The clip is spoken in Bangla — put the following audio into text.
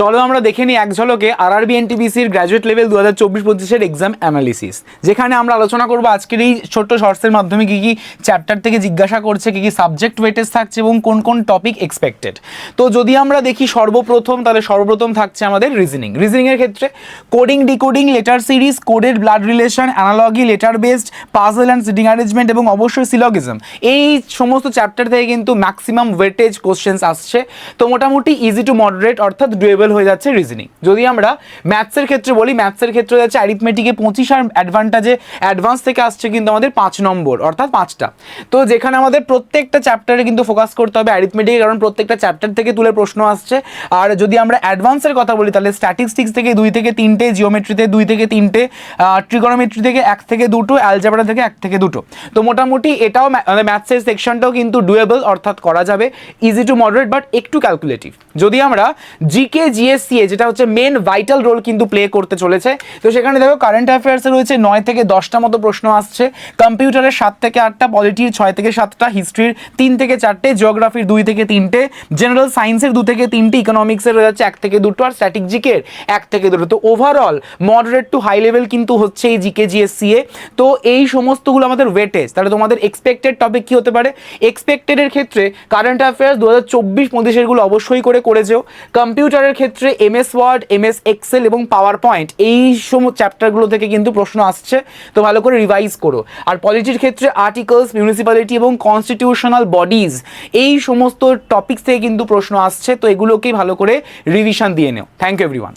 চলো আমরা দেখে নিই এক ঝলকে আরআরবি এনটিপিসির গ্র্যাজুয়েট লেভেল 2024-25 এক্সাম অ্যানালিসিস, যেখানে আমরা আলোচনা করবো আজকের এই ছোট্ট শর্টসের মাধ্যমে কী কী চ্যাপ্টার থেকে জিজ্ঞাসা করছে, কী কী সাবজেক্ট ওয়েটেজ থাকছে এবং কোন কোন টপিক এক্সপেক্টেড। তো যদি আমরা দেখি সর্বপ্রথম থাকছে আমাদের রিজনিংয়ের ক্ষেত্রে coding, decoding, letter series, coded blood relation, analogy, letter based, puzzle and seating arrangement এবং অবশ্যই সিলগিজম, এই সমস্ত চ্যাপ্টার থেকে কিন্তু ম্যাক্সিমাম ওয়েটেজ কোশ্চেন্স আসছে। তো মোটামুটি ইজি টু মডারেট অর্থাৎ ডুয়েবল হয়ে যাচ্ছে রিজনিং। যদি আমরা ম্যাথসের ক্ষেত্রে বলি, ম্যাথসের ক্ষেত্রে যাচ্ছে অ্যারিথমেটিকে 25 আর অ্যাডভান্স থেকে আসছে কিন্তু আমাদের 5 নম্বর অর্থাৎ 5টা। তো যেখানে আমাদের প্রত্যেকটা চ্যাপ্টারে কিন্তু ফোকাস করতে হবে অ্যারিথমেটিকে, কারণ প্রত্যেকটা চ্যাপ্টার থেকে তুলে প্রশ্ন আসছে। আর যদি আমরা অ্যাডভান্সের কথা বলি তাহলে স্ট্যাটিস্টিক্স থেকে 2 থেকে 3টে, জিওমেট্রিতে 2 থেকে 3টে, ট্রিগোনোমেট্রি থেকে 1 থেকে 2টো, অ্যালজেব্রা থেকে 1 থেকে 2টো। তো মোটামুটি এটাও ম্যাথসের সেকশনটাও কিন্তু ডুয়েবল অর্থাৎ করা যাবে, ইজি টু মডারেট বাট একটু ক্যালকুলেটিভ। যদি আমরা জিকে, জিএসসিএ যেটা হচ্ছে মেন ভাইটাল রোল কিন্তু প্লে করতে চলেছে, তো সেখানে দেখো কারেন্ট অ্যাফেয়ার্সে রয়েছে 9 থেকে 10টা মতো প্রশ্ন আসছে, কম্পিউটারের 7 থেকে 8টা, পলিটির 6 থেকে 7টা, হিস্ট্রির 3 থেকে 4টে, জিওগ্রাফির 2 থেকে 3টে, জেনারেল সায়েন্সের 2 থেকে 3টে, ইকোনমিক্সের রয়ে যাচ্ছে 1 থেকে 2টো, আর স্ট্যাটিক জিকের 1 থেকে 2টো। তো overall moderate to high level কিন্তু হচ্ছে এই জিকে, জিএসসিএ। তো এই সমস্তগুলো আমাদের ওয়েটেজ। তাহলে তোমাদের এক্সপেক্টেড টপিক কি হতে পারে? এক্সপেক্টেডের ক্ষেত্রে কারেন্ট অ্যাফেয়ার্স 2024-25 অবশ্যই করে যেও। কম্পিউটারের ক্ষেত্রে এমএস ওয়ার্ড, এমএস এক্সেল এবং পাওয়ার পয়েন্ট, এই সমস্ত চ্যাপ্টারগুলো থেকে কিন্তু প্রশ্ন আসছে, তো ভালো করে রিভাইজ করো। আর পলিটির ক্ষেত্রে আর্টিকেলস, মিউনিসিপ্যালিটি এবং কনস্টিটিউশনাল বডিজ, এই সমস্ত টপিকস থেকে কিন্তু প্রশ্ন আসছে, তো এগুলোকেই ভালো করে রিভিশন দিয়ে নেও। Thank you everyone.